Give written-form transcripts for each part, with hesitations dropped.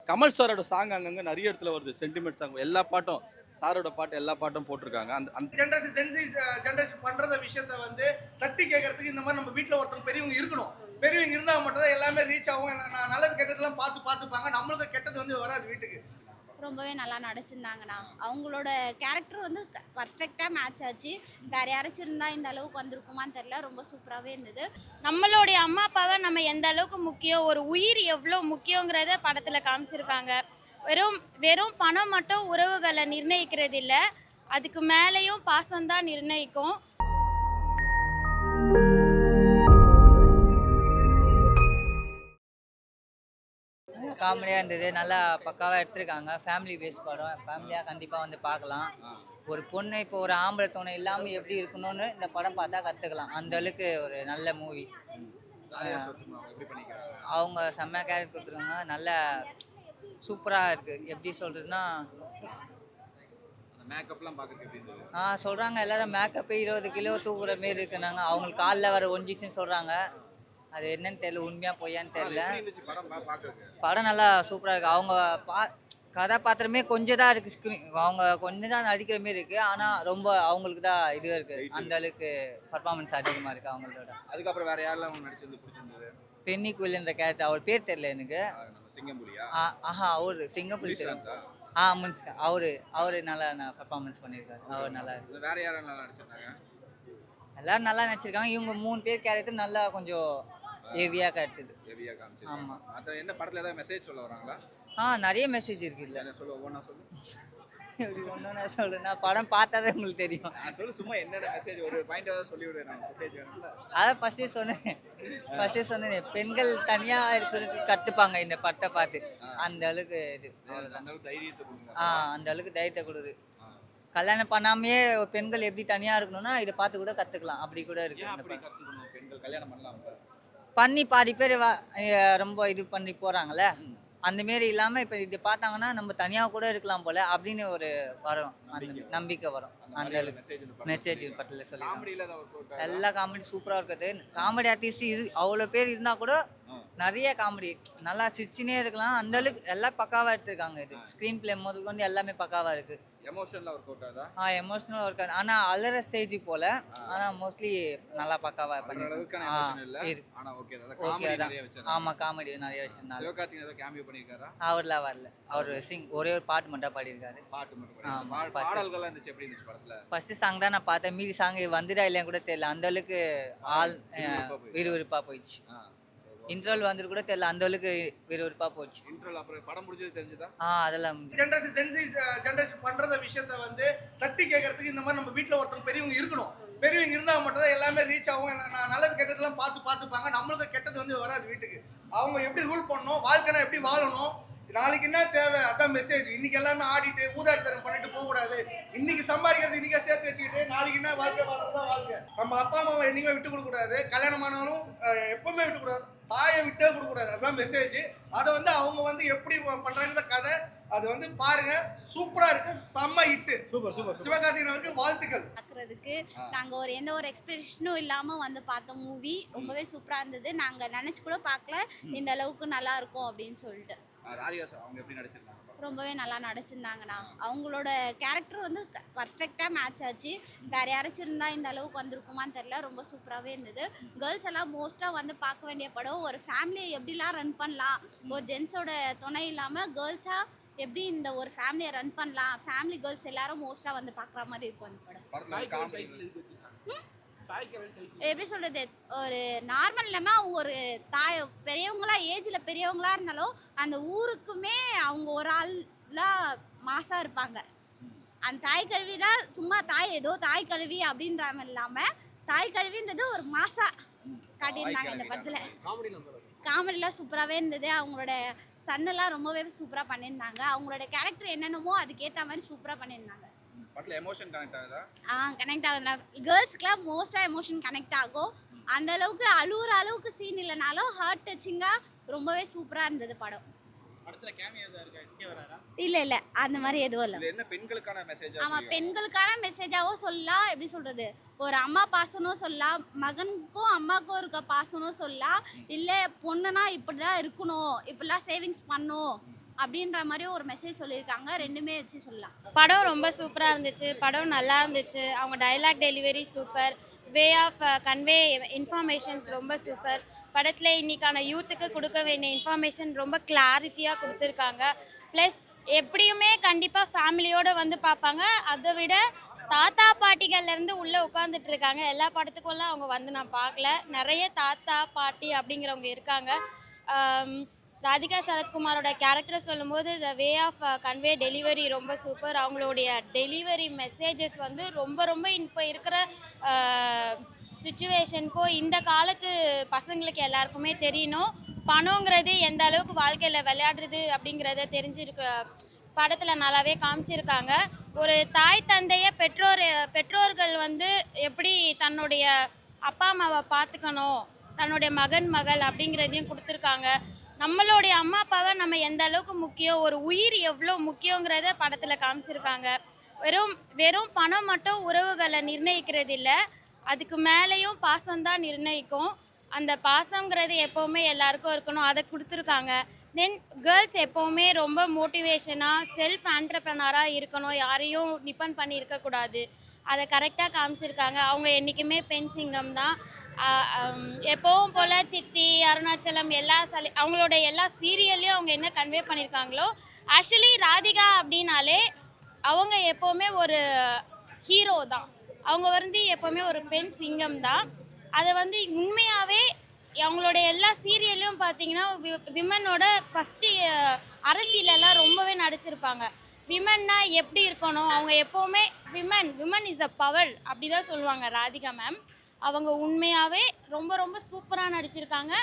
கமல் சாரோட சாங் அங்கங்க நிறைய இடத்துல வருது. சென்டிமெண்ட் சாங் எல்லா பாட்டும் சாரோட பாட்டு எல்லா பாட்டும் போட்டிருக்காங்க. அந்த அந்த ஜென்ரேஷன் ஜென்சி ஜென்ரேஷன் பண்றத விஷயத்த வந்து தட்டி கேட்கறதுக்கு இந்த மாதிரி நம்ம வீட்ல ஒருத்தவங்க பெரியவங்க இருக்கணும். பெரியவங்க இருந்தா மட்டும் தான் எல்லாமே ரீச் ஆகும். நான் நல்லது கெட்டதெல்லாம் பார்த்துப்பாங்க. நம்மளுக்கு கெட்டது வந்து வராது வீட்டுக்கு. ரொம்பவே நல்லா நடிச்சிருந்தாங்கண்ணா. அவங்களோட கேரக்டர் வந்து பர்ஃபெக்ட்டா மேட்ச் ஆச்சு. வேற யாராச்சும் இருந்தா இந்த அளவுக்கு வந்திருக்குமான்னு தெரியல. ரொம்ப சூப்பராவே இருந்தது. நம்மளுடைய அம்மா அப்பாவை நம்ம எந்த அளவுக்கு முக்கியம், ஒரு உயிர் எவ்வளோ முக்கியங்கிறத படத்தில் காமிச்சிருக்காங்க. வெறும் வெறும் பணம் மட்டும் உறவுகளை நிர்ணயிக்கிறது இல்லை, அதுக்கு மேலேயும் பாசம்தான் நிர்ணயிக்கும். காமெடியாக இருந்தது, நல்லா பக்காவாக எடுத்திருக்காங்க. ஃபேமிலி பேஸ் படம், ஃபேமிலியாக கண்டிப்பாக வந்து பார்க்கலாம். ஒரு பொண்ணு இப்போ ஒரு ஆம்பளை துணை இல்லாமல் எப்படி இருக்கணும்னு இந்த படம் பார்த்தா கற்றுக்கலாம். அந்த அளவுக்கு ஒரு நல்ல மூவி. அவங்க செம்ம கேரக்டர் கொடுத்துருக்காங்க, நல்ல சூப்பராக இருக்குது. எப்படி சொல்கிறதுன்னா சொல்கிறாங்க எல்லாரும் மேக்கப்பு 20 கிலோ தூக்குற மாரி இருக்குனாங்க. அவங்களுக்கு காலில் வர ஒஞ்சிச்சுன்னு சொல்கிறாங்க. அது என்னன்னு தெரியல, உண்மையாக பொய்யான்னு தெரியல. படம் நல்லா சூப்பராக இருக்குது. அவங்க கதாபாத்திரமே கொஞ்சம் தான் இருக்குது. ஸ்க்ரீன் அவங்க கொஞ்சம் தான் நடிக்கிற மாரி இருக்குது. ஆனால் ரொம்ப அவங்களுக்கு தான் இதுவாக இருக்குது. அந்த அளவுக்கு பர்ஃபார்மன்ஸ் அதிகமாக இருக்குது அவங்களோட. அதுக்கப்புறம் வேற யாரெல்லாம் அவங்க நடிச்சது பிடிச்சிருந்தது? பென்னி குயில்ன்ற கேரக்டர், அவர் பேர் தெரியல எனக்கு. சிங்கம்புலியா? அவர் சிங்கப்பூர் அவரு நல்லா பர்ஃபார்மன்ஸ் பண்ணியிருக்காரு. அவர் நல்லா இருக்கு. வேற யாரெல்லாம் நல்லா நடிச்சிருந்தாங்க? எல்லாரும் நல்லா நடிச்சிருக்காங்க. இவங்க 3 பேர் கேரக்டர் நல்லா கொஞ்சம் ஹெவியாக கிடைச்சது. ஆமாம். அது என்ன படத்தில் ஏதாவது மெசேஜ் சொல்ல வராங்களா? நிறைய மெசேஜ் இருக்கு. இல்லை சொல்ல ஒவ்வொன்றா சொல்லு. எப்படி ஒன்று நான் சொல்லுன்னா படம் பார்த்தாதான் உங்களுக்கு தெரியும். சொல்லு, சும்மா என்னென்ன மெசேஜ் ஒரு பாயிண்ட் ஏதாவது சொல்லிவிடுவேன். நான் ஃபுட்டேஜ் வேணும்ல. அதான் ஃபஸ்ட்டே சொன்னேன் பெண்கள் தனியாக இருக்கிறதுக்கு கற்றுப்பாங்க இந்த படத்தை பார்த்து. அந்த அளவுக்கு இது தைரியத்தை கொடுங்க. அந்த அளவுக்கு தைரியத்தை கொடுக்குது. கல்யாணம் பண்ணாமையே ஒரு பெண்கள் எப்படி தனியாக இருக்கணும்னா இதை பார்த்து கூட கற்றுக்கலாம். அப்படி கூட இருக்கு. பெண்கள் கல்யாணம் பண்ணலாம் பண்ணி பாதி பேர் ரொம்ப இது பண்ணி போகிறாங்களே, அந்த மாரி இல்லாமல் இப்போ இது பார்த்தாங்கன்னா நம்ம தனியாக கூட இருக்கலாம் போல அப்படின்னு ஒரு வரும், அந்த நம்பிக்கை வரும். அந்த அளவுக்கு மெசேஜ் படத்தில் சொல்லி எல்லா காமெடி சூப்பராக இருக்குது. காமெடி ஆர்டிஸ்ட் இது அவ்வளோ பேர் இருந்தால் கூட நிறைய காமெடி நல்லா சிரிச்சுனே இருக்கலாம். அந்த அளவுக்கு எல்லாம் பக்காவாக எடுத்துருக்காங்க. இது ஸ்க்ரீன் பிளே முதல் கொண்டு எல்லாமே பக்காவாக இருக்குது. எமோஷனலாக ஒர்க் அவுட் ஆகுதா? எமோஷனலாக ஒர்க் ஆகுது. ஆனால் அலற ஸ்டேஜ் போல், ஆனால் மோஸ்ட்லி நல்லா பக்காவாக பண்ணிருக்காங்க. ஆமாம், காமெடி நிறைய வச்சிருந்தாங்க. சிவகார்த்திகேயன் ஏதோ கேமியோ பண்ணியிருக்காரா? அவர்லாம் வரல. அவர் ஒரே ஒரு பாட்டு மட்டும் பாடியிருக்காரு. பாடல்கள்லாம் இருந்துச்சு. எப்படி இருந்துச்சு படத்தில்? ஃபர்ஸ்ட் சாங் தான் நான் பார்த்தேன். மீதி சாங் வந்துடா இல்லைன்னு கூட தெரியல. அந்த அளவுக்கு ஆள் விறுவிறுப்பாக போயிடுச்சு. இன்ட்ரோல் வந்துட்டு கூட தெரியல, அந்த அளவுக்கு விறுவிறுப்பாக போச்சு. இன்ட்ரோல் அப்புறம் படம் முடிஞ்சது தெரிஞ்சுதா? அதெல்லாம் ஜென்ரேஷன் ஜென்சி ஜென்ரேஷன் பண்றத விஷயத்த வந்து தட்டி கேட்கறதுக்கு இந்த மாதிரி நம்ம வீட்ல ஒருத்தவங்க பெரியவங்க இருக்கணும். பெரியவங்க இருந்தா மட்டும் தான் எல்லாமே ரீச் ஆகும். நான் நல்லது கெட்டதெல்லாம் பார்த்துப்பாங்க. நம்மளுக்கு கெட்டது வந்து வராது வீட்டுக்கு. அவங்க எப்படி ரூல் பண்ணணும், வாழ்க்கைனா எப்படி வாழணும், நாளைக்கு என்ன தேவை, அதான் மெசேஜ். இன்னைக்கு எல்லாமே ஆடிட்டு ஊதாரித்தனம் பண்ணிட்டு போக கூடாது. இன்னைக்கு சம்பாதிக்கிறது இன்னைக்கே சேர்த்து வச்சுக்கிட்டு நாளைக்கு என்ன வாழ்க்கை வாழ்றதுதான் வாழ்க்கை. நம்ம அப்பா அம்மாவை என்னைக்குமே விட்டு கொடுக்க கூடாது. கல்யாணம் ஆனாலும் எப்பவுமே விட்டு கூடாது. தாயை விட்டே கொடுக்க கூடாது. அதுதான் மெசேஜ். அதை வந்து அவங்க வந்து எப்படி பண்றாங்க கதை, அது வந்து பாருங்க, சூப்பரா இருக்கு. செம்ம ஹிட். சூப்பர். சிவகார்த்திகேயன் அவருக்கு வாழ்த்துக்கள். பார்க்கறதுக்கு நாங்க எந்த ஒரு எக்ஸ்பெக்டேஷனும் இல்லாம வந்து பார்த்த மூவி ரொம்பவே சூப்பரா இருந்தது. நாங்க நினைச்சு கூட பார்க்கல இந்த அளவுக்கு நல்லா இருக்கும் அப்படின்னு சொல்லிட்டு. அவங்க எப்படி நடிச்சிருக்காங்க? ரொம்பவே நல்லா நடிச்சிருந்தாங்கண்ணா. அவங்களோட கேரக்டர் வந்து பர்ஃபெக்டா மேட்ச் ஆச்சு. வேற யாராச்சும் இருந்தா இந்த அளவுக்கு வந்திருக்குமான்னு தெரியல. ரொம்ப சூப்பராகவே இருந்தது. கேர்ள்ஸ் எல்லாம் மோஸ்ட்டாக வந்து பார்க்க வேண்டிய படம். ஒரு ஃபேமிலியை எப்படிலாம் ரன் பண்ணலாம், ஒரு ஜென்ஸோட துணை இல்லாமல் கேர்ள்ஸாக எப்படி இந்த ஒரு ஃபேமிலியை ரன் பண்ணலாம், ஃபேமிலி கேர்ள்ஸ் எல்லாரும் மோஸ்ட்டாக வந்து பார்க்குற மாதிரி இருக்கும் அந்த படம். எப்படி சொல்றது, ஒரு நார்மல் இல்லாமல் அவங்க ஒரு பெரியவங்களா ஏஜில் பெரியவங்களா இருந்தாலும் அந்த ஊருக்குமே அவங்க ஒரு ஆள்லாம் மாசாக இருப்பாங்க. அந்த தாய் கழுவினா சும்மா ஏதோ தாய் கழுவி அப்படின்ற மாதிரி இல்லாமல் தாய் கழுவின்றது ஒரு மாசா காட்டியிருந்தாங்க இந்த படத்தில். காமெடிலாம் சூப்பராகவே இருந்தது. அவங்களோட சன்னெல்லாம் ரொம்பவே சூப்பராக பண்ணியிருந்தாங்க. அவங்களோட கேரக்டர் என்னென்னமோ அதுக்கேற்ற மாதிரி சூப்பராக பண்ணியிருந்தாங்க. படத்துல எமோஷன் கனெக்ட் ஆகுதா? கனெக்ட் ஆகுதுண்ணா. கேர்ள்ஸ்க்குலாம் மோஸ்ட்டாக எமோஷன் கனெக்ட் ஆகும். அந்த அளவுக்கு அழுகுற அளவுக்கு சீன் இல்லைனாலும் ஹார்ட் டச்சிங்காக ரொம்பவே சூப்பராக இருந்தது படம். இல்ல அந்த மாதிரி எதுவும் இல்லை. என்ன பெண்களுக்கான மெசேஜ்? ஆமா, பெண்களுக்கான மெசேஜாவும் சொல்லலாம். எப்படி சொல்றது, ஒரு அம்மா பாசனும் சொல்லலாம், மகனுக்கும் அம்மாவுக்கும் இருக்க பாசனும் சொல்லலாம். இல்ல பொண்ணுனா இப்படிதான் இருக்கணும், இப்படிலாம் சேவிங்ஸ் பண்ணும் அப்படின்ற மாதிரி ஒரு மெசேஜ் சொல்லியிருக்காங்க. ரெண்டுமே வச்சு சொல்லலாம். படம் ரொம்ப சூப்பராக இருந்துச்சு. படம் நல்லா இருந்துச்சு. அவங்க dialogue delivery super. Way of convey informations ரொம்ப சூப்பர். படத்தில் இன்னைக்கான யூத்துக்கு கொடுக்க வேண்டிய இன்ஃபர்மேஷன் ரொம்ப கிளாரிட்டியாக கொடுத்துருக்காங்க. ப்ளஸ் எப்படியுமே கண்டிப்பாக ஃபேமிலியோடு வந்து பார்ப்பாங்க. அதை விட தாத்தா பாட்டிகள்லேருந்து உள்ளே உட்காந்துட்டு இருக்காங்க. எல்லா படத்துக்கும்லாம் அவங்க வந்து நான் பார்க்கல. நிறைய தாத்தா பாட்டி அப்படிங்கிறவங்க இருக்காங்க. ராதிகா சரத்குமாரோட கேரக்டரை சொல்லும்போது த வே ஆஃப் கன்வே டெலிவரி ரொம்ப சூப்பர். அவங்களுடைய டெலிவரி மெசேஜஸ் வந்து ரொம்ப ரொம்ப இப்போ இருக்கிற சுச்சுவேஷனுக்கோ இந்த காலத்து பசங்களுக்கு எல்லாருக்குமே தெரியணும். பணங்கிறது எந்த அளவுக்கு வாழ்க்கையில் விளையாடுறது அப்படிங்கிறத தெரிஞ்சிருக்க படத்தில் நல்லாவே காமிச்சிருக்காங்க. ஒரு தாய் தந்தைய பெற்றோர்கள் வந்து எப்படி தன்னுடைய அப்பா அம்மாவை பார்த்துக்கணும், தன்னுடைய மகள் அப்படிங்கிறதையும் கொடுத்துருக்காங்க. நம்மளுடைய அம்மா அப்பாவை நம்ம எந்த அளவுக்கு முக்கியம், ஒரு உயிர் எவ்வளோ முக்கியங்கிறத படத்தில் காமிச்சிருக்காங்க. வெறும் பணம் மட்டும் உறவுகளை நிர்ணயிக்கிறது இல்லை, அதுக்கு மேலேயும் பாசம்தான் நிர்ணயிக்கும். அந்த பாசங்கிறது எப்போவுமே எல்லாருக்கும் இருக்கணும், அதை கொடுத்துருக்காங்க. தென் கேர்ள்ஸ் எப்போவுமே ரொம்ப மோட்டிவேஷனாக செல்ஃப் ஆண்டர்ப்ரனராக இருக்கணும், யாரையும் டிபெண்ட் பண்ணி இருக்கக்கூடாது. அதை கரெக்டாக காமிச்சிருக்காங்க. அவங்க என்றைக்குமே பெண் சிங்கம் தான். எப்போவும் போல் சித்தி, அருணாச்சலம் அவங்களோட எல்லா சீரியல்லையும் அவங்க என்ன கன்வே பண்ணியிருக்காங்களோ. ஆக்சுவலி ராதிகா அப்படின்னாலே அவங்க எப்போவுமே ஒரு ஹீரோ தான். அவங்க வந்து எப்போவுமே ஒரு பெண் சிங்கம் தான். அதை வந்து உண்மையாகவே அவங்களோட எல்லா சீரியல்லையும் பார்த்தீங்கன்னா விமனோட ஃபஸ்ட்டு அரசியலெல்லாம் ரொம்பவே நடிச்சிருப்பாங்க. விமன்னா எப்படி இருக்கணும், அவங்க எப்போவுமே விமன் இஸ் அ பவர் அப்படி தான் சொல்லுவாங்க ராதிகா மேம். அவங்க உண்மையாகவே ரொம்ப ரொம்ப சூப்பராக நடிச்சிருக்காங்க.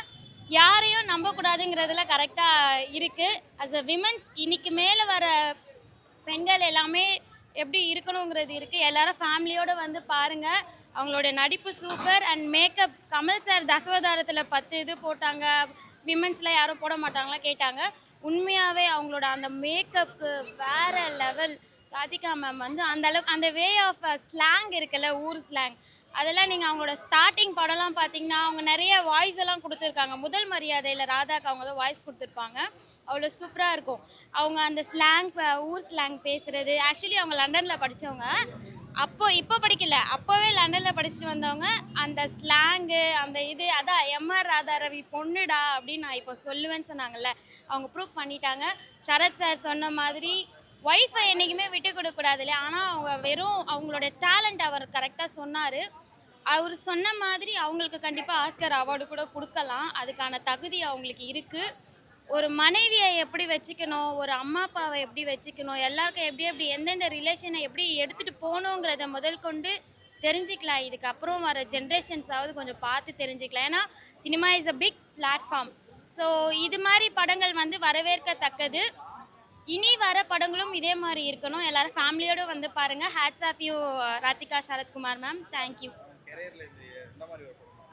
யாரையும் நம்பக்கூடாதுங்கிறதுல கரெக்டாக இருக்குது. அஸ் அ விமன்ஸ் இன்னைக்கு மேலே வர பெண்கள் எல்லாமே எப்படி இருக்கணுங்கிறது இருக்குது. எல்லாரும் ஃபேமிலியோடு வந்து பாருங்கள். அவங்களோட நடிப்பு super. And makeup Kamal sir தசவதாரத்தில் 10 இது போட்டாங்க. விமன்ஸில் யாரும் போட மாட்டாங்களா கேட்டாங்க. உண்மையாகவே அவங்களோட அந்த மேக்கப்புக்கு வேறு லெவல். ராதிகா மேம் வந்து அந்தளவுக்கு அந்த வே ஆஃப் ஸ்லாங் இருக்குல்ல, ஊர் ஸ்லாங், அதெல்லாம் நீங்கள் அவங்களோட ஸ்டார்டிங் படம்லாம் பார்த்தீங்கன்னா அவங்க நிறைய வாய்ஸ் எல்லாம் கொடுத்துருக்காங்க. முதல் மரியாதையில் ராதாக்கு அவங்க தான் வாய்ஸ் கொடுத்துருப்பாங்க. அவ்வளோ சூப்பராக இருக்கும். அவங்க அந்த ஸ்லாங், ஊர் ஸ்லாங் பேசுகிறது. ஆக்சுவலி அவங்க லண்டனில் படித்தவங்க. இப்போ படிக்கல, அப்போவே லண்டனில் படிச்சுட்டு வந்தவங்க. அந்த ஸ்லாங்கு, அந்த இது அதான் எம்ஆர் ராதா ரவி பொண்ணுடா அப்படின்னு நான் இப்போ சொல்லுவேன்னு சொன்னாங்கல்ல, அவங்க ப்ரூவ் பண்ணிட்டாங்க. சரத் சார் சொன்ன மாதிரி ஒய்ஃபை என்றைக்குமே விட்டு கொடுக்கக்கூடாது இல்லையா. ஆனால் அவங்க அவங்களோட டேலண்ட் அவர் கரெக்டாக சொன்னார். அவர் சொன்ன மாதிரி அவங்களுக்கு கண்டிப்பாக ஆஸ்கர் அவார்டு கூட கொடுக்கலாம். அதுக்கான தகுதி அவங்களுக்கு இருக்குது. ஒரு மனைவியை எப்படி வச்சுக்கணும், ஒரு அம்மா அப்பாவை எப்படி வச்சுக்கணும், எல்லாருக்கும் எப்படி எந்தெந்த ரிலேஷனை எப்படி எடுத்துகிட்டு போகணுங்கிறத முதல் கொண்டு தெரிஞ்சுக்கலாம். இதுக்கப்புறம் வர ஜென்ரேஷன்ஸாவது கொஞ்சம் பார்த்து தெரிஞ்சுக்கலாம். ஏன்னா cinema is a big platform. So இது மாதிரி படங்கள் வந்து வரவேற்கத்தக்கது. இனி வர படங்களும் இதே மாதிரி இருக்கணும். எல்லாரும் ஃபேமிலியோடு வந்து பாருங்கள். Hats off you Radhika Sarathkumar ma'am. Thank you.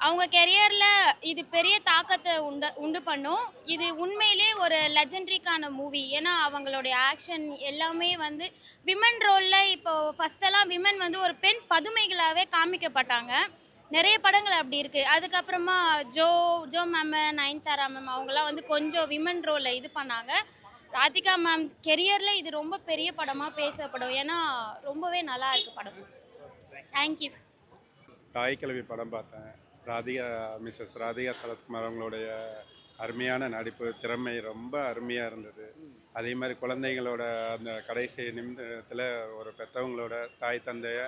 அவங்க கெரியரில் இது பெரிய தாக்கத்தை உண்டு பண்ணும். இது உண்மையிலே ஒரு லெஜெண்டரிக்கான மூவி. ஏன்னா அவங்களுடைய ஆக்ஷன் எல்லாமே வந்து விமன் ரோலில் இப்போ ஃபஸ்ட்டெல்லாம் விமன் வந்து ஒரு பெண் பதுமைகளாகவே காமிக்கப்பட்டாங்க. நிறைய படங்கள் அப்படி இருக்குது. அதுக்கப்புறமா ஜோ மேம், நயன்தாரா மேம் அவங்களாம் வந்து கொஞ்சம் விமன் ரோலில் இது பண்ணாங்க. ராதிகா மேம் கெரியரில் இது ரொம்ப பெரிய படமாக பேசப்படும். ஏன்னா ரொம்பவே நல்லா இருக்குது படம். தேங்க்யூ. தாய் கிழவி படம் பார்த்தேன். மிஸ்ஸஸ் ராதிகா சரத்குமார் அவங்களுடைய அருமையான நடிப்பு திறமை ரொம்ப அருமையாக இருந்தது. அதே மாதிரி குழந்தைங்களோட அந்த கடைசி நிமிடத்தில் ஒரு பெற்றவங்களோட தாய் தந்தையை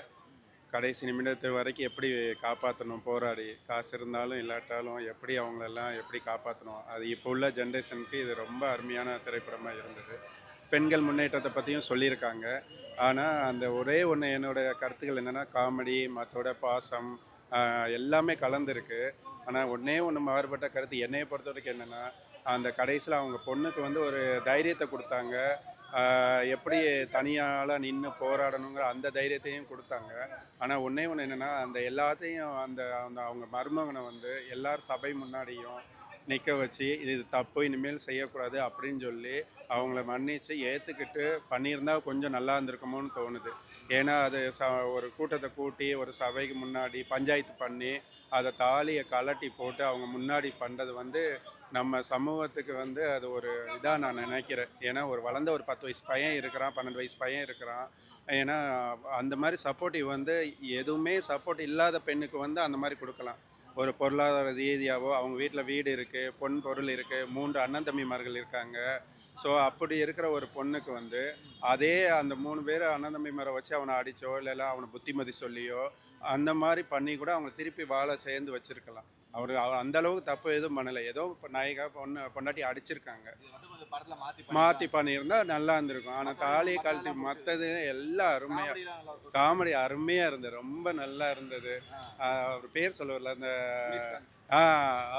கடைசி நிமிடத்து வரைக்கும் எப்படி காப்பாற்றணும், போராடி காசு இருந்தாலும் இல்லாட்டாலும் எப்படி அவங்களெல்லாம் எப்படி காப்பாற்றணும், அது இப்போ உள்ள ஜென்ரேஷனுக்கு இது ரொம்ப அருமையான திரைப்படமாக இருந்தது. பெண்கள் முன்னேற்றத்தை பற்றியும் சொல்லியிருக்காங்க. ஆனால் அந்த ஒரே ஒன்று என்னோடய கருத்துக்கள் என்னென்னா, காமெடி மற்றோட பாசம் எல்லாமே கலந்துருக்கு. ஆனால் ஒன்று மாறுபட்ட கருத்து என்னையை பொறுத்த வரைக்கும் என்னென்னா, அந்த கடைசியில் அவங்க பொண்ணுக்கு வந்து ஒரு தைரியத்தை கொடுத்தாங்க. எப்படி தனியால் நின்று போராடணுங்கிற அந்த தைரியத்தையும் கொடுத்தாங்க. ஆனால் ஒன்று என்னென்னா, அந்த எல்லாத்தையும் அந்த அவங்க மருமகனை வந்து எல்லார் சபை முன்னாடியும் நிற்க வச்சு இது தப்பு, இனிமேல் செய்யக்கூடாது அப்படின்னு சொல்லி அவங்கள மன்னித்து ஏற்றுக்கிட்டு பண்ணியிருந்தால் கொஞ்சம் நல்லா இருந்திருக்குமோன்னு தோணுது. ஏன்னா அது ஒரு கூட்டத்தை கூட்டி ஒரு சபைக்கு முன்னாடி பஞ்சாயத்து பண்ணி அதை தாலியை கலட்டி போட்டு அவங்க முன்னாடி பண்ணுறது வந்து நம்ம சமூகத்துக்கு வந்து அது ஒரு இதாக நான் நினைக்கிறேன். ஏன்னா ஒரு வளர்ந்த ஒரு 10 வயசு பையன் இருக்கிறான், 12 வயசு பையன் இருக்கிறான். ஏன்னா அந்த மாதிரி சப்போர்ட்டிவ் வந்து எதுவுமே சப்போர்ட் இல்லாத பெண்ணுக்கு வந்து அந்த மாதிரி கொடுக்கலாம். ஒரு பொருளாதார ரீதியாவோ அவங்க வீட்டில் வீடு இருக்குது, பொன் பொருள் இருக்குது, 3 அண்ணன் தம்பிமார்கள் இருக்காங்க. ஸோ அப்படி இருக்கிற ஒரு பொண்ணுக்கு வந்து அதே அந்த 3 பேர் அண்ணன் தம்பிமாரை வச்சு அவனை அடித்தோ இல்லை அவனை புத்திமதி சொல்லியோ அந்த மாதிரி பண்ணி கூட அவங்க திருப்பி வாழ சேர்ந்து வச்சுருக்கலாம். அவர் அந்த அளவுக்கு தப்பு எதுவும் பண்ணலை. ஏதோ இப்போ நாயகா பொண்டாட்டி அடிச்சிருக்காங்க, மாற்றி பண்ணியிருந்தா நல்லா இருந்திருக்கும். ஆனால் தாலியை கழட்டி மற்றது எல்லாம் அருமையாக காமெடி அருமையாக இருந்தது, ரொம்ப நல்லா இருந்தது. அவர் பேர் சொல்லுவார்ல அந்த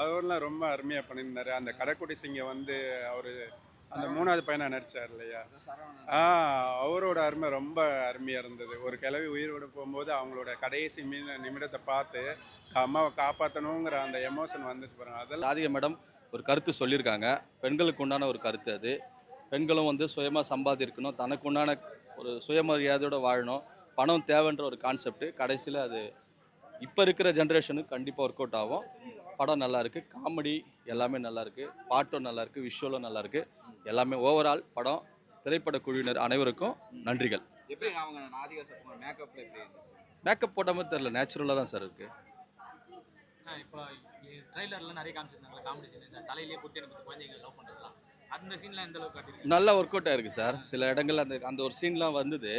அவர்லாம் ரொம்ப அருமையாக பண்ணியிருந்தார். அந்த கடைக்குடி சிங்கை வந்து அவர் அந்த 3வது பையனை நடித்தார் இல்லையா, அவரோட அருமை ரொம்ப அருமையாக இருந்தது. ஒரு கிழவி உயிரோடு போகும்போது அவங்களோட கடைசி நிமிடத்தை பார்த்து அம்மாவை காப்பாற்றணுங்கிற அந்த எமோஷன் வந்துச்சு பாருங்க. அதெல்லாம் ராதிகா மேடம் ஒரு கருத்து சொல்லியிருக்காங்க. பெண்களுக்கு உண்டான ஒரு கருத்து அது. பெண்களும் வந்து சுயமாக சம்பாதிக்கணும், தனக்கு உண்டான ஒரு சுயமரியாதையோடு வாழணும், பணம் தேவைன்ற ஒரு கான்செப்ட். கடைசியில் அது இப்போ இருக்கிற ஜென்ரேஷனுக்கு கண்டிப்பாக ஒர்க் அவுட் ஆகும். படம் நல்லா இருக்குது, காமெடி எல்லாமே நல்லா இருக்குது, பாட்டும் நல்லா இருக்குது, விஷுவலும் நல்லா இருக்குது. எல்லாமே ஓவரால் படம் திரைப்பட குழுவினர் அனைவருக்கும் நன்றிகள். எப்படி அவங்க நாதிகா சார் மேக்கப்ல எப்படி இருந்துச்சு? மேக்கப் போட்ட மாதிரி தெரியல, நேச்சுரலாக தான் சார் இருக்குது. இப்போ ட்ரெய்லர்ல நிறைய காமிச்சிருந்தாங்க காமெடி சீன், இந்த தலையிலேயே குட்டி எனக்கு குழந்தைங்க லவ் பண்ணுறதுலாம், அந்த சீன்லாம் எந்த அளவுக்கு காட்டிருக்கு? நல்லா ஒர்க் அவுட் ஆயிருக்கு சார். சில இடங்கள்ல அந்த ஒரு சீன்லாம் வந்தது,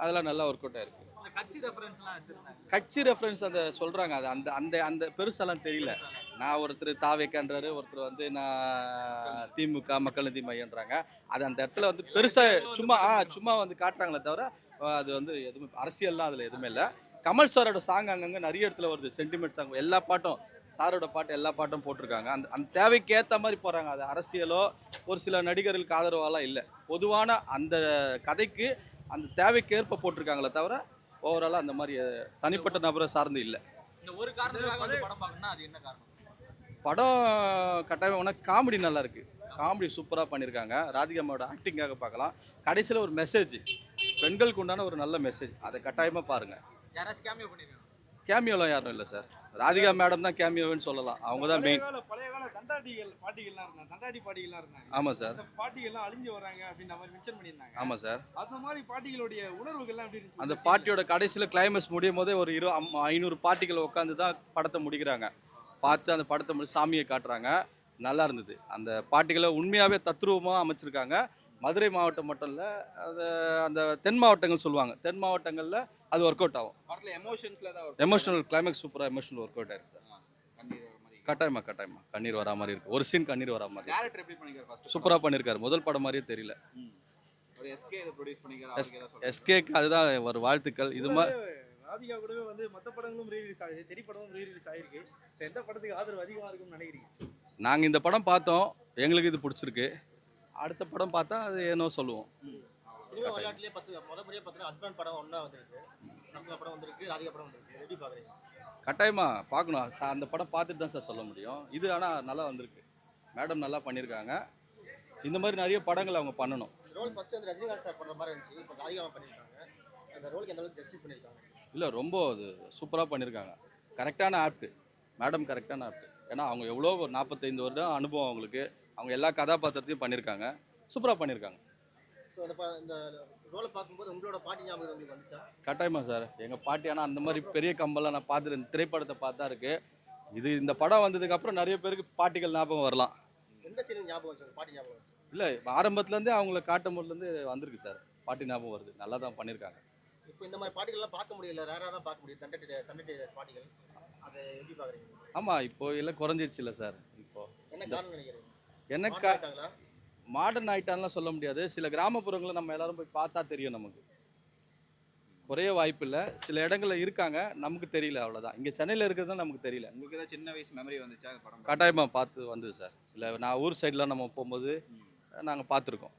அதெல்லாம் நல்லா ஒர்க் அவுட் ஆயிருக்கு. இந்த கட்சி ரெஃபரன்ஸ்லாம் வச்சிருந்தாங்க. கட்சி ரெஃபரன்ஸ் அந்த சொல்கிறாங்க, அது அந்த அந்த அந்த பெருசெல்லாம் தெரியல. நான் ஒருத்தர் தாவேக்கான்றாரு, ஒருத்தர் வந்து நான் திமுக மக்கள் நீதி மையன்றாங்க. அது அந்த இடத்துல வந்து பெருசாக சும்மா வந்து காட்டுறாங்களே தவிர அது வந்து எதுவுமே அரசியல்லாம் அதில் எதுவுமே இல்லை. கமல் சாரோட சாங் அங்கங்கே நிறைய இடத்துல வருது, சென்டிமெண்ட் சாங். எல்லா பாட்டும் சாரோட பாட்டு எல்லா பாட்டும் போட்டிருக்காங்க. அந்த தேவைக்கு ஏற்ற மாதிரி போகிறாங்க. அது அரசியலோ ஒரு சில நடிகர்களுக்கு ஆதரவாலாம் இல்லை. பொதுவான அந்த கதைக்கு அந்த தேவைக்கு ஏற்ப போட்டிருக்காங்களே தவிர ஓவராலாக அந்த மாதிரி தனிப்பட்ட நபரை சார்ந்து இல்லை. இந்த ஒரு காரணத்துக்காக வந்து படம் பார்க்கணும்னா அது என்ன காரணம்? படம் கட்டாயம் காமெடி நல்லா இருக்கு, காமெடி சூப்பராக பண்ணியிருக்காங்க. ராதிகாமாவோட ஆக்டிங்காக பார்க்கலாம். கடைசியில் ஒரு மெசேஜ், பெண்களுக்கு உண்டான ஒரு நல்ல மெசேஜ், அதை கட்டாயமாக பாருங்கள். யாராச்சும் கேமியோ பண்ணிருக்காங்க? கேமியோலாம் யாரும் இல்லை சார், ராதிகா மேடம் தான் கேமியோன்னு சொல்லலாம். அவங்க தான் மெயின். பழைய கால பாட்டிகள்லாம் இருந்தாங்க, தண்டாடி பாட்டிகள்லாம் இருந்தாங்க. ஆமாம் சார், அந்த பாட்டிகள்லாம் அழிஞ்சு வராங்க அப்படின்ற மாதிரி மென்ஷன் பண்ணியிருந்தாங்க. ஆமாம் சார். அந்த மாதிரி பாட்டிகளுடைய உணர்வுகள்லாம் எப்படி இருந்துச்சு? அந்த பாட்டியோட கடைசியில் கிளைமேக்ஸ் முடியும் போதே ஒரு 500 பாட்டிகள் உட்காந்து தான் படத்தை முடிக்கிறாங்க. பார்த்து அந்த படத்தை சாமியை காட்டுறாங்க. நல்லா இருந்தது. அந்த பாட்டிகளை உண்மையாகவே தத்ரூபமாக அமைச்சிருக்காங்க. மதுரை மாவட்டம் மட்டும் இல்லை, அந்த தென் மாவட்டங்கள் சொல்லுவாங்க, தென் மாவட்டங்களில் அது ஒர்க் அவுட் ஆகும். படத்துல எமோஷன்ஸ்ல தான் எமோஷனல் கிளைமேக்ஸ் சூப்பராக எமோஷனல் ஒர்க் அவுட் ஆயிருக்கு சார். கண்ணீர் வர மாதிரி. கட்டாயமா கண்ணீர் வரா மாதிரி இருக்குது. ஒரு சீன் கண்ணீர் வரா மாதிரி. டைரக்டர் எப்படி பண்ணிருக்காரு? ஃபர்ஸ்ட் சூப்பராக பண்ணியிருக்காரு. முதல் படம் மாதிரியே தெரியல. ஒரு எஸ்கே இத ப்ரொடியூஸ் பண்ணிருக்காரு. அவருக்கு ஏதாவது சொல்லுங்க. எஸ்கேக்கு அதுதான் ஒரு வாழ்த்துக்கள். இது மாதிரி ராதிகா கூடவே வந்து மற்ற படங்களும் ரீரிலீஸ் ஆகிருக்கு, திரைப்படமும் ரீரிலீஸ் ஆகிருக்கு. எந்த படத்துக்கு ஆதரவு அதிகமாக இருக்கும்னு நினைக்கிறீங்க? நாங்கள் இந்த படம் பார்த்தோம், எங்களுக்கு இது பிடிச்சிருக்கு. அடுத்த படம் பார்த்தா அது ஏனோ சொல்லுவோம். சினிமா விளையாட்டுலேயே முறையாக பார்த்தீங்கன்னா ஹஸ்பண்ட் படம் ஒன்றா வந்திருக்கு, சங்கா படம் வந்திருக்கு, ராதிகா படம் வந்திருக்கு. எப்படி பார்க்குறீங்க? கட்டாயமாக பார்க்கணும். அந்த படம் பார்த்துட்டு தான் சார் சொல்ல முடியும். இது ஆனால் நல்லா வந்திருக்கு, மேடம் நல்லா பண்ணியிருக்காங்க. இந்த மாதிரி நிறைய படங்கள் அவங்க பண்ணணும். ரோல் ஃபர்ஸ்ட் வந்து ரஜினிகாந்த் சார் பண்ணுற மாதிரி இருந்துச்சு, இப்போ ராதிகா பண்ணியிருக்காங்க. அந்த ரோலுக்கு எந்த அளவுக்கு ஜஸ்டிஸ் பண்ணியிருக்காங்க? இல்லை, ரொம்ப அது சூப்பராக பண்ணியிருக்காங்க. கரெக்டான ஆப்ட், மேடம் கரெக்டான ஆப்ட். ஏன்னா அவங்க எவ்வளோ ஒரு 45 வருடம் அனுபவம் அவங்களுக்கு. அவங்க எல்லா கதாபாத்திரத்தையும் பண்ணியிருக்காங்க, சூப்பராக பண்ணியிருக்காங்க. ஸோ இந்த ரோலை பார்க்கும்போது உங்களோட பாட்டி ஞாபகம் உங்களுக்கு வந்துச்சா? கட்டாயமாக சார், எங்கள் பாட்டி. ஆனால் அந்த மாதிரி பெரிய கம்பெல்லாம் நான் பார்த்துட்டு இந்த திரைப்படத்தை பார்த்தா இருக்குது. இந்த படம் வந்ததுக்கப்புறம் நிறைய பேருக்கு பாட்டிகள் ஞாபகம் வரலாம். எந்த சீன் ஞாபகம் வச்சு பாட்டி ஞாபகம் வச்சு? இல்லை, ஆரம்பத்துலேருந்தே அவங்கள காட்டும் போதுலேருந்து வந்திருக்கு சார், பாட்டி ஞாபகம் வருது. நல்லா தான் பண்ணியிருக்காங்க. இப்போ இந்த மாதிரி பாட்டிகள்லாம் பார்க்க முடியல, ரேராக தான் பார்க்க முடியும், தண்டட்டி பாட்டிகள். அதை எப்படி பார்க்குறீங்க? ஆமாம், இப்போ எல்லாம் குறைஞ்சிருச்சு இல்லை சார். இப்போது என்ன காரணம் நினைக்கிறீங்க? எனக்கு மாடர்ன் ஆகிட்டான்லாம் சொல்ல முடியாது. சில கிராமப்புறங்களை நம்ம எல்லாரும் போய் பார்த்தா தெரியும். நமக்கு குறைய வாய்ப்பு இல்லை. சில இடங்களில் இருக்காங்க, நமக்கு தெரியல, அவ்வளோதான். இங்கே சென்னையில் இருக்கிறது தான் நமக்கு தெரியல. உங்களுக்கு ஏதாவது சின்ன வயசு மெமரி வந்துச்சா படம்? கட்டாயமாக பார்த்து வந்தது சார். நான் ஊர் சைட்லாம் நம்ம போகும்போது நாங்கள் பார்த்துருக்கோம்.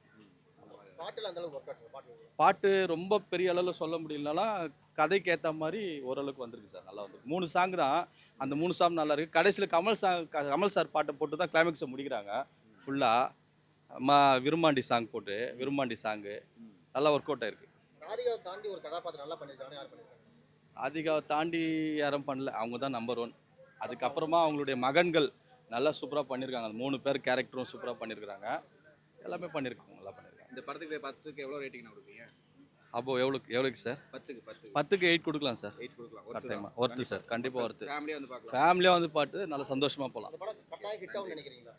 பாட்டில் அந்த அளவுக்கு ஒர்க் அவுட் பாட்டு ரொம்ப பெரிய அளவில் சொல்ல முடியலனாலும் கதைக்கு ஏற்ற மாதிரி ஓரளவுக்கு வந்திருக்கு சார், நல்லா வந்திருக்கு. 3 சாங் தான், அந்த 3 சாங் நல்லா இருக்குது. கடைசியில் கமல் சார் பாட்டை போட்டு தான் கிளைமேக்ஸை முடிக்கிறாங்க ஃபுல்லாக. விரும்மாண்டி சாங் போட்டு, விரும்மாண்டி சாங்கு நல்லா ஒர்க் அவுட் ஆயிருக்கு. ராதிகாவை தாண்டி ஒரு கதாபாத்திரம் நல்லா பண்ணியிருக்காங்க, யார் பண்ணியிருக்காங்க? ராதிகாவை தாண்டி யாரும் பண்ணல, அவங்க தான் நம்பர் 1. அதுக்கப்புறமா அவங்களுடைய மகன்கள் நல்லா சூப்பராக பண்ணியிருக்காங்க. அந்த 3 பேர் கேரக்டரும் சூப்பராக பண்ணியிருக்காங்க. எல்லாமே பண்ணியிருக்காங்க, நல்லா பண்ணியிருக்காங்க. இந்த படத்துக்கு 10க்கு எவ்வளோ ரேட்டிங் கொடுப்பீங்க? அப்போ எவ்வளோக்கு சார்? 10க்கு 8 கொடுக்கலாம் சார். 8 கொடுக்கலாம். கரெக்டாக ஒர்த்து சார், கண்டிப்பாக ஒர்த்து. ஃபேமிலியாக வந்து பார்க்கலாம். ஃபேமிலியாக வந்து பாட்டு நல்லா சந்தோஷமாக போகலாம். இந்த படம் கட்டாயம் ஹிட் ஆகும்னு நினைக்கிறீங்களா?